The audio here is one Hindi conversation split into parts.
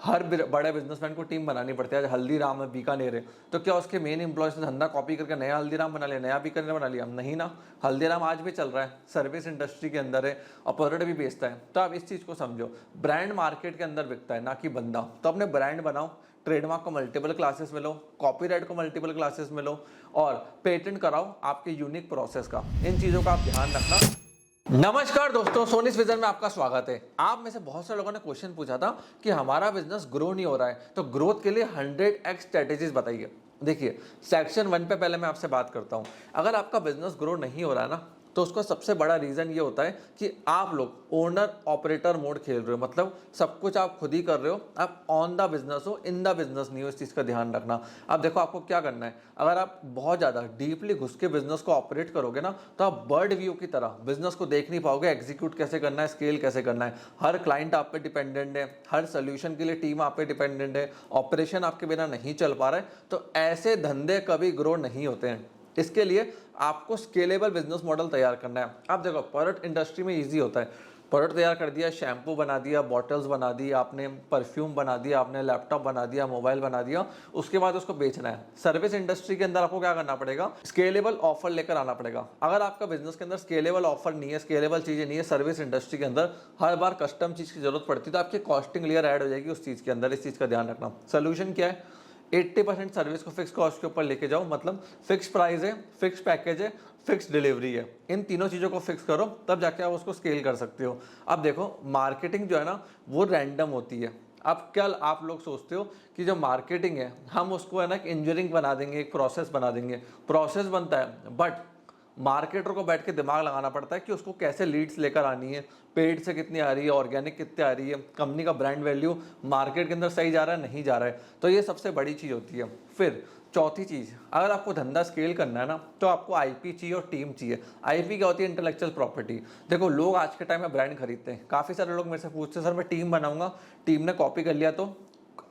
हर बड़े बिजनेसमैन को टीम बनानी पड़ती है। आज हल्दीराम है, बीकानेर है, तो क्या उसके मेन एम्प्लॉयज ने धंधा कॉपी करके नया हल्दीराम बना लिया, नया बीकानेर बना लिया? नहीं ना। हल्दीराम आज भी चल रहा है, सर्विस इंडस्ट्री के अंदर है और प्रोडक्ट भी बेचता है। तो आप इस चीज़ को समझो, ब्रांड मार्केट के अंदर बिकता है, ना कि बंदा। तो अपने ब्रांड बनाओ, ट्रेडमार्क को मल्टीपल क्लासेस में लो, कॉपीराइट को मल्टीपल क्लासेस में लो और पेटेंट कराओ आपके यूनिक प्रोसेस का। इन चीज़ों का आप ध्यान रखना। नमस्कार दोस्तों, सोनिस विजन में आपका स्वागत है। आप में से बहुत सारे लोगों ने क्वेश्चन पूछा था कि हमारा बिजनेस ग्रो नहीं हो रहा है, तो ग्रोथ के लिए 100x स्ट्रेटेजीज बताइए। देखिए, सेक्शन 1 पे पहले मैं आपसे बात करता हूं। अगर आपका बिजनेस ग्रो नहीं हो रहा है ना, तो उसका सबसे बड़ा रीजन ये होता है कि आप लोग ओनर ऑपरेटर मोड खेल रहे हो। मतलब सब कुछ आप खुद ही कर रहे हो, आप ऑन द बिजनेस हो, इन द बिजनेस नहीं हो। इस चीज़ का ध्यान रखना। अब देखो, आपको क्या करना है। अगर आप बहुत ज़्यादा डीपली घुस के बिजनेस को ऑपरेट करोगे ना, तो आप बर्ड व्यू की तरह बिजनेस को देख नहीं पाओगे। एग्जीक्यूट कैसे करना है, स्केल कैसे करना है, हर क्लाइंट आप पे डिपेंडेंट है, हर सोल्यूशन के लिए टीम आप पे डिपेंडेंट है, ऑपरेशन आपके बिना नहीं चल पा रहा है। तो ऐसे धंधे कभी ग्रो नहीं होते हैं। इसके लिए आपको स्केलेबल बिजनेस मॉडल तैयार करना है। आप देखो, प्रोडक्ट इंडस्ट्री में इजी होता है। प्रोडक्ट तैयार कर दिया, शैम्पू बना दिया, बॉटल्स बना दी आपने, परफ्यूम बना दिया आपने, लैपटॉप बना दिया, मोबाइल बना दिया, उसके बाद उसको बेचना है। सर्विस इंडस्ट्री के अंदर आपको क्या करना पड़ेगा, स्केलेबल ऑफर लेकर आना पड़ेगा। अगर आपका बिजनेस के अंदर स्केलेबल ऑफर नहीं है, स्केलेबल चीजें नहीं है, सर्विस इंडस्ट्री के अंदर हर बार कस्टम चीज की जरूरत पड़ती है, तो आपकी कॉस्टिंग लेयर ऐड हो जाएगी उस चीज के अंदर। इस चीज का ध्यान रखना। सोल्यूशन क्या है, 80% सर्विस को फिक्स कॉस्ट के ऊपर लेके जाओ। मतलब फिक्स प्राइस है, फिक्स पैकेज है, फिक्स डिलीवरी है। इन तीनों चीज़ों को फिक्स करो, तब जाके आप उसको स्केल कर सकते हो। अब देखो, मार्केटिंग जो है ना, वो रैंडम होती है। अब क्या आप लोग सोचते हो कि जो मार्केटिंग है, हम उसको है ना एक इंजीनियरिंग बना देंगे, एक प्रोसेस बना देंगे। प्रोसेस बनता है, बट मार्केटर को बैठ के दिमाग लगाना पड़ता है कि उसको कैसे लीड्स लेकर आनी है, पेड से कितनी आ रही है, ऑर्गेनिक कितनी आ रही है, कंपनी का ब्रांड वैल्यू मार्केट के अंदर सही जा रहा है नहीं जा रहा है। तो ये सबसे बड़ी चीज़ होती है। फिर चौथी चीज़, अगर आपको धंधा स्केल करना है ना, तो आपको आईपी चाहिए और टीम चाहिए। आईपी क्या होती है, इंटेलेक्चुअल प्रॉपर्टी। देखो, लोग आज के टाइम में ब्रांड खरीदते हैं। काफ़ी सारे लोग मेरे से पूछते हैं, सर मैं टीम बनाऊंगा, टीम ने कॉपी कर लिया तो?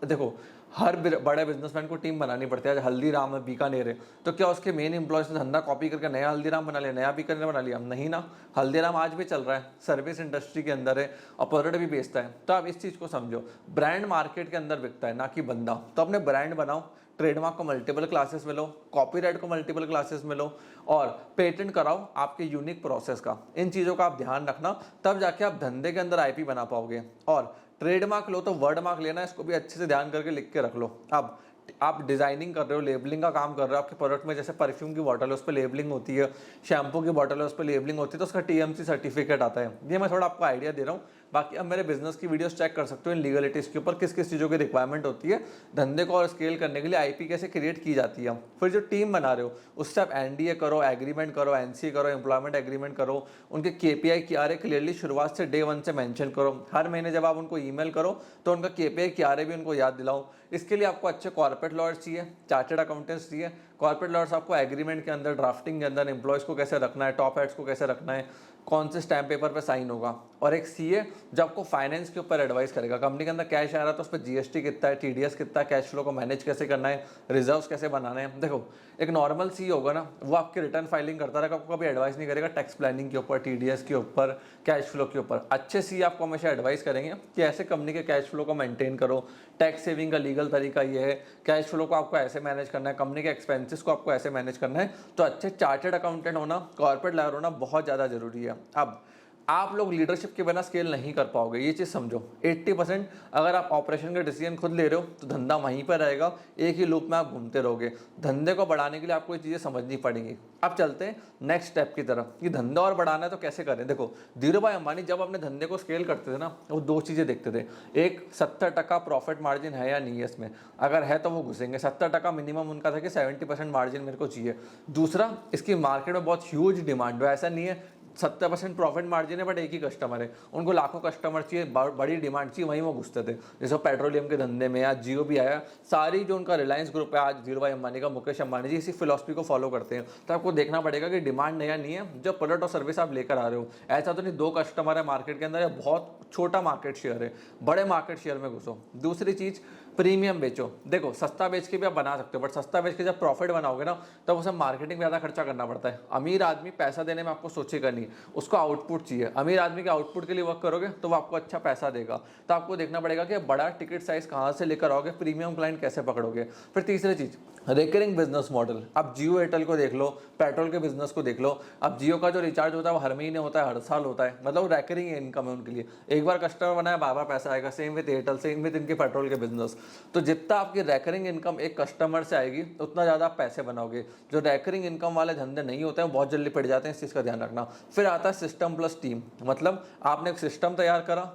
देखो, हर बड़े बिजनेसमैन को टीम बनानी पड़ती है। आज हल्दीराम है, बीकानेर है, तो क्या उसके मेन एम्प्लॉयज ने धंधा कॉपी करके नया हल्दीराम बना लिया, नया बीकानेर बना लिया? नहीं ना। हल्दीराम आज भी चल रहा है, सर्विस इंडस्ट्री के अंदर है और प्रोडक्ट भी बेचता है। तो आप इस चीज़ को समझो, ब्रांड मार्केट के अंदर बिकता है, ना कि बंदा। तो अपने ब्रांड बनाओ, ट्रेडमार्क को मल्टीपल क्लासेस में लो, कॉपीराइट को मल्टीपल क्लासेस में लो और पेटेंट कराओ आपके यूनिक प्रोसेस का। इन चीज़ों का आप ध्यान रखना, तब जाके आप धंधे के अंदर आईपी बना पाओगे। और ट्रेडमार्क लो तो वर्ड मार्क लेना, इसको भी अच्छे से ध्यान करके लिख के रख लो। अब आप डिजाइनिंग कर रहे हो, लेबलिंग का काम कर रहे हो आपके प्रोडक्ट में। जैसे परफ्यूम की बॉटल है, उस पर लेबलिंग होती है, शैम्पू की बॉटल है, उस पर लेबलिंग होती है, तो उसका टीएमसी सर्टिफिकेट आता है। ये मैं थोड़ा आपको आइडिया दे रहा हूँ। बाकी अब मेरे बिजनेस की वीडियोस चेक कर सकते हो इन लीगलिटीज के ऊपर, किस किस चीज़ों की रिक्वायरमेंट होती है धंधे को और स्केल करने के लिए, आईपी कैसे क्रिएट की जाती है। फिर जो टीम बना रहे हो, उससे आप एनडीए करो, एग्रीमेंट करो, एनसीए करो, एम्प्लॉयमेंट एग्रीमेंट करो। उनके केपीआई क्या रहे क्लियरली शुरुआत से डे 1 से मेंशन करो। हर महीने जब आप उनको ईमेल करो तो उनका केपीआई क्या रहे भी उनको याद दिलाओ। इसके लिए आपको अच्छे कॉर्पोरेट लॉयर्स चाहिए, चार्टर्ड अकाउंटेंट्स चाहिए। कॉर्पोरेट लॉयर्स आपको एग्रीमेंट के अंदर, ड्राफ्टिंग के अंदर एम्प्लॉयज को कैसे रखना है, टॉप हेड्स को कैसे रखना है, कौन से स्टैम्प पेपर पे साइन होगा। और एक सीए जो आपको फाइनेंस के ऊपर एडवाइस करेगा। कंपनी के अंदर कैश आ रहा है तो उस पर जीएसटी कितना है, टीडीएस कितना है, कैश फ्लो को मैनेज कैसे करना है, रिजर्व्स कैसे बनाने हैं। देखो, एक नॉर्मल सी होगा ना, वो आपकी रिटर्न फाइलिंग करता रहेगा, आपको कभी एडवाइस नहीं करेगा टैक्स प्लानिंग के ऊपर, टीडीएस के ऊपर, कैश फ्लो के ऊपर। अच्छे सी आपको हमेशा एडवाइस करेंगे कि ऐसे कंपनी के कैश फ्लो को मेंटेन करो, टैक्स सेविंग का लीगल तरीका ये है, कैश फ्लो को आपको ऐसे मैनेज करना है, कंपनी के एक्सपेंसेस को आपको ऐसे मैनेज करना है। तो अच्छे चार्टर्ड अकाउंटेंट होना, कॉर्पोरेट लॉयर होना बहुत ज़्यादा जरूरी है। अब आप लोग लीडरशिप के बिना स्केल नहीं कर पाओगे, ये चीज़ समझो। 80% अगर आप ऑपरेशन का डिसीजन खुद ले रहे हो तो धंधा वहीं पर रहेगा, एक ही लूप में आप घूमते रहोगे। धंधे को बढ़ाने के लिए आपको ये चीज़ें समझनी पड़ेंगी। अब चलते हैं नेक्स्ट स्टेप की तरफ कि धंधा और बढ़ाना है तो कैसे करें। देखो, धीरू भाई अंबानी जब अपने धंधे को स्केल करते थे ना, वो दो चीज़ें देखते थे। एक, 70% प्रॉफिट मार्जिन है या नहीं है इसमें, अगर है तो वो घुसेंगे। 70% मिनिमम उनका था कि 70% मार्जिन मेरे को चाहिए। दूसरा, इसकी मार्केट में बहुत ह्यूज डिमांड है। ऐसा नहीं है 70% प्रॉफिट मार्जिन है बट एक ही कस्टमर है, उनको लाखों कस्टमर चाहिए, बड़ी डिमांड चाहिए, वहीं वो घुसते थे। जैसे पेट्रोलियम के धंधे में आज जियो भी आया। सारी जो उनका रिलायंस ग्रुप है आज, धीरू भाई अंबानी का, मुकेश अंबानी जी इसी फिलॉसफी को फॉलो करते हैं। तो आपको देखना पड़ेगा कि डिमांड नया नहीं है, जो प्रोडक्ट और सर्विस आप लेकर आ रहे हो। ऐसा तो नहीं 2 कस्टमर है मार्केट के अंदर, या बहुत छोटा मार्केट शेयर है, बड़े मार्केट शेयर में घुसो। दूसरी चीज़, प्रीमियम बेचो। देखो, सस्ता बेच के भी आप बना सकते हो, बट सस्ता बेच के जब प्रॉफिट बनाओगे ना, तब उसे मार्केटिंग में ज़्यादा खर्चा करना पड़ता है। अमीर आदमी पैसा देने में आपको सोचेगा नहीं, नहीं, उसको आउटपुट चाहिए। अमीर आदमी के आउटपुट के लिए वर्क करोगे तो वो आपको अच्छा पैसा देगा। तो आपको देखना पड़ेगा कि बड़ा टिकट साइज कहाँ से लेकर आओगे, प्रीमियम क्लाइंट कैसे पकड़ोगे। फिर तीसरी चीज़ रिकरिंग बिजनेस मॉडल। आप जियो एयरटेल को देख लो, पेट्रोल के बिजनेस को देख लो। अब जियो का जो रिचार्ज होता है वो हर महीने होता है, हर साल होता है, मतलब रिकरिंग इनकम है उनके लिए। एक बार कस्टमर बनाया बार बार पैसा आएगा। Same with Airtel, same with इनके पेट्रोल के बिजनेस। तो जितना आपकी रिकरिंग इनकम एक कस्टमर से आएगी उतना ज़्यादा आप पैसे बनाओगे। जो रिकरिंग इनकम वाले धंधे नहीं होते हैं वो बहुत जल्दी पड़ जाते हैं, इस चीज़ का ध्यान रखना। फिर आता है सिस्टम प्लस टीम। मतलब आपने एक सिस्टम तैयार करा,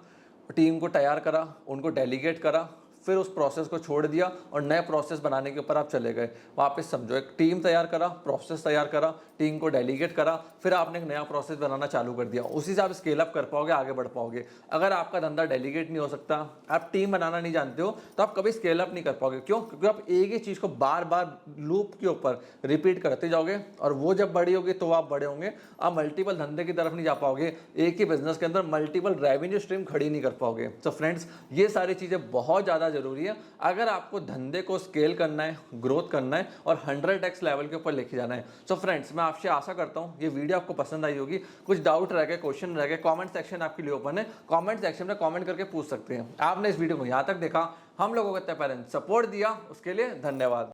टीम को तैयार करा, उनको डेलीगेट करा, फिर उस प्रोसेस को छोड़ दिया और नए प्रोसेस बनाने के ऊपर आप चले गए। वापस समझो, एक टीम तैयार करा, प्रोसेस तैयार करा, टीम को डेलीगेट करा, फिर आपने एक नया प्रोसेस बनाना चालू कर दिया। उसी से आप स्केल अप कर पाओगे, आगे बढ़ पाओगे। अगर आपका धंधा डेलीगेट नहीं हो सकता, आप टीम बनाना नहीं जानते हो, तो आप कभी स्केल अप नहीं कर पाओगे। क्यों? क्योंकि आप एक ही चीज़ को बार बार लूप के ऊपर रिपीट करते जाओगे और वो जब बड़ी होगी तो आप बड़े होंगे। आप मल्टीपल धंधे की तरफ नहीं जा पाओगे, एक ही बिजनेस के अंदर मल्टीपल रेवेन्यू स्ट्रीम खड़ी नहीं कर पाओगे। तो फ्रेंड्स, ये सारी चीज़ें बहुत ज़्यादा जरूरी है अगर आपको धंधे को स्केल करना है, ग्रोथ करना है और 100x लेवल के ऊपर लेके जाना है। सो फ्रेंड्स, मैं आपसे आशा करता हूँ ये वीडियो आपको पसंद आई होगी। कुछ डाउट रह गए, क्वेश्चन रह गए, कमेंट सेक्शन आपके लिए ओपन है। कमेंट सेक्शन में कमेंट करके पूछ सकते हैं। आपने इस वीडियो को यहाँ तक देखा, हम लोगों को इतना पेरेंट सपोर्ट दिया, उसके लिए धन्यवाद।